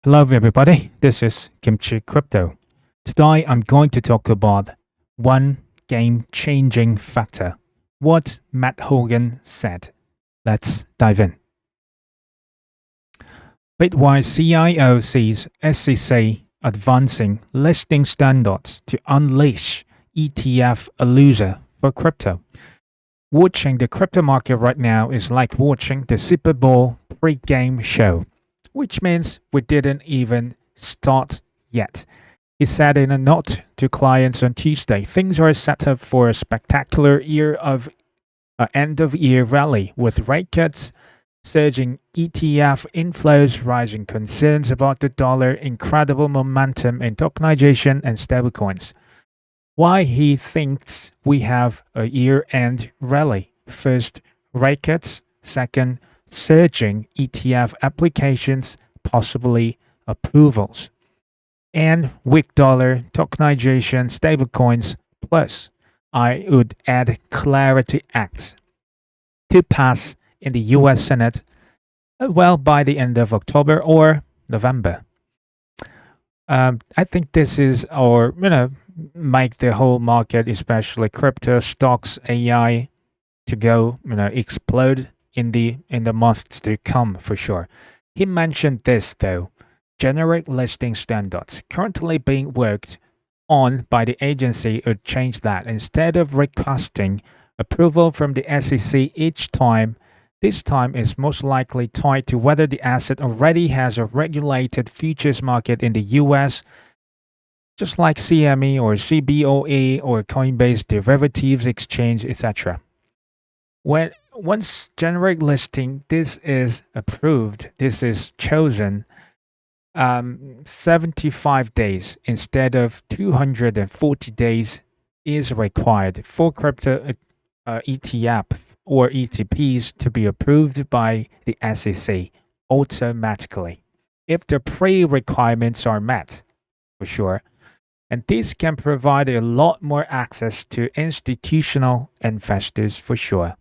Hello, everybody. This is Kimchi Crypto. Today, I'm going to talk about one game changing factor. What Matt Hogan said. Let's dive in. Bitwise CIO sees SEC advancing listing standards to unleash ETF a loser for crypto. Watching the crypto market right now is like watching the Super Bowl pre-game show, which means we didn't even start yet. He said in a note to clients on Tuesday, things are set up for a spectacular year of end of year rally with rate cuts, surging ETF inflows, rising concerns about the dollar, incredible momentum in tokenization and stablecoins. Why he thinks we have a year end rally. First, rate cuts. Second, surging ETF applications, possibly approvals. And weak dollar, tokenization, stablecoins, plus I would add Clarity Act to pass in the US Senate, by the end of October or November. I think this is, or, make the whole market, especially crypto, stocks, AI, to go, explode in the months to come for sure. He mentioned this though. Generic listing standards currently being worked on by the agency would change that. Instead of requesting approval from the SEC each time, this time is most likely tied to whether the asset already has a regulated futures market in the US, just like CME or CBOE or Coinbase Derivatives Exchange, etc. Once generic listing, this is approved, this is chosen, 75 days instead of 240 days is required for crypto ETF or ETPs to be approved by the SEC automatically if the pre-requirements are met, for sure. And this can provide a lot more access to institutional investors, for sure.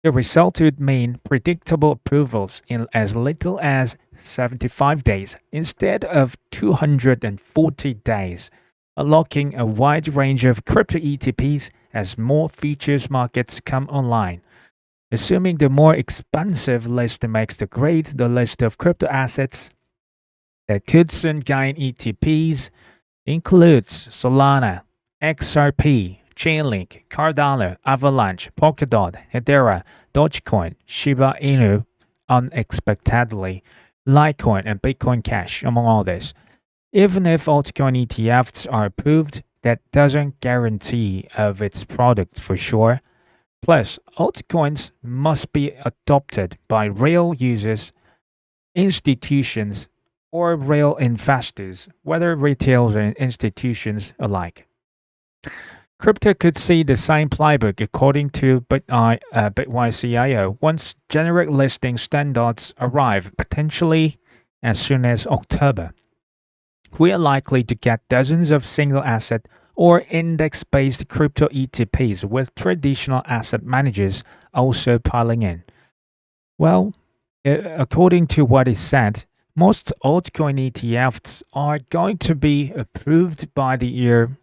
The result would mean predictable approvals in as little as 75 days instead of 240 days, unlocking a wide range of crypto ETPs as more futures markets come online. Assuming the more expensive list makes the grade, the list of crypto assets that could soon gain ETPs includes Solana, XRP, Chainlink, Cardano, Avalanche, Polkadot, Hedera, Dogecoin, Shiba Inu, unexpectedly, Litecoin, and Bitcoin Cash, among others. Even if altcoin ETFs are approved, that doesn't guarantee of its product for sure. Plus, altcoins must be adopted by real users, institutions, or real investors, whether retail or institutions alike. Crypto could see the same playbook according to Bitwise CIO once generic listing standards arrive, potentially as soon as October. We are likely to get dozens of single asset or index based crypto ETPs with traditional asset managers also piling in. Well, according to what is said, most altcoin ETFs are going to be approved by the year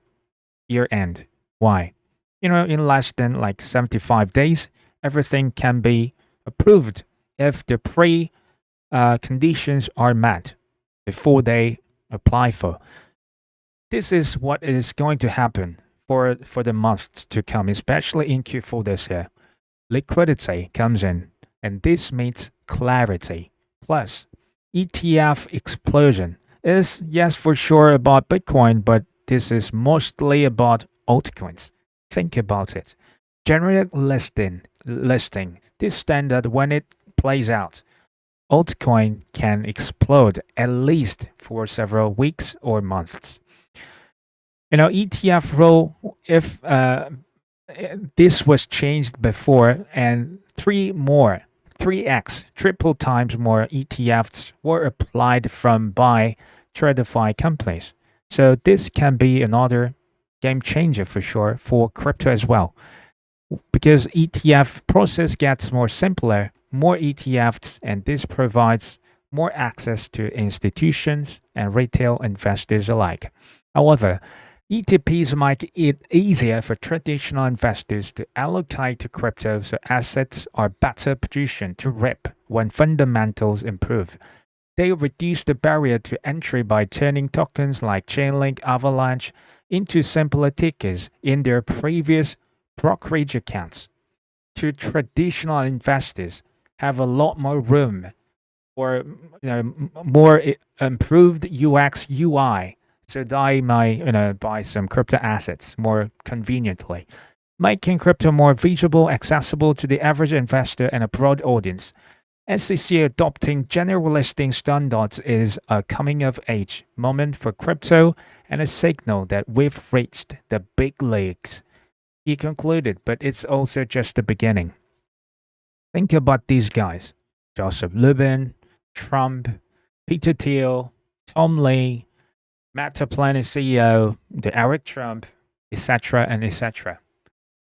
end. Why? In less than like 75 days, everything can be approved if the pre conditions are met before they apply for. This is what is going to happen for the months to come, especially in Q4 this year. Liquidity comes in, and this means clarity. Plus, ETF explosion is, yes, for sure about Bitcoin, but this is mostly about altcoins. Think about it. Generic listing, this standard, when it plays out, altcoin can explode at least for several weeks or months. ETF rule, if this was changed before and 3x, triple times more ETFs were applied from by TradFi companies. So this can be another game changer for sure for crypto as well. Because ETF process gets more simpler, more ETFs, and this provides more access to institutions and retail investors alike. However, ETPs make it easier for traditional investors to allocate to crypto so assets are better positioned to rip when fundamentals improve. They reduce the barrier to entry by turning tokens like Chainlink Avalanche into simpler tickers in their previous brokerage accounts. To traditional investors have a lot more room or more improved UX UI so they might buy some crypto assets more conveniently, making crypto more visible, accessible to the average investor and a broad audience. SEC adopting general listing standards is a coming of age moment for crypto and a signal that we've reached the big leagues. He concluded, but it's also just the beginning. Think about these guys: Joseph Lubin, Trump, Peter Thiel, Tom Lee, Meta Planet CEO, the Eric Trump, etc. and etc.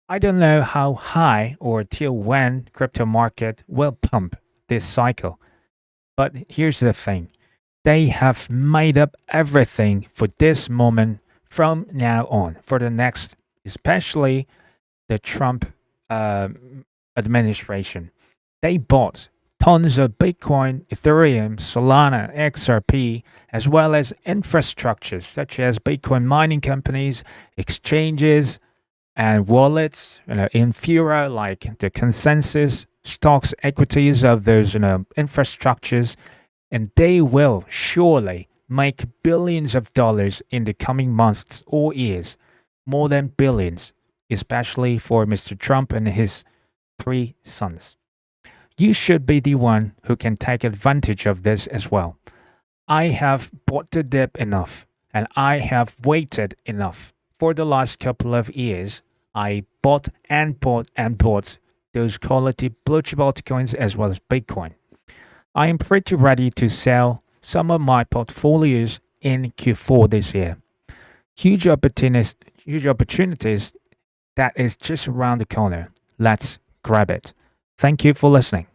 I don't know how high or till when crypto market will pump this cycle, but here's the thing. They have made up everything for this moment from now on, for the next, especially the Trump uh, administration. They bought tons of Bitcoin, Ethereum, Solana, XRP, as well as infrastructures such as Bitcoin mining companies, exchanges, and wallets. Infura, like the consensus stocks, equities of those infrastructures, and they will surely make billions of dollars in the coming months or years, more than billions, especially for Mr. Trump and his three sons. You should be the one who can take advantage of this as well. I have bought the dip enough and I have waited enough. For the last couple of years, I bought and bought and bought those quality blue chip altcoins as well as Bitcoin. I am pretty ready to sell some of my portfolios in Q4 this year. Huge opportunities that is just around the corner. Let's grab it. Thank you for listening.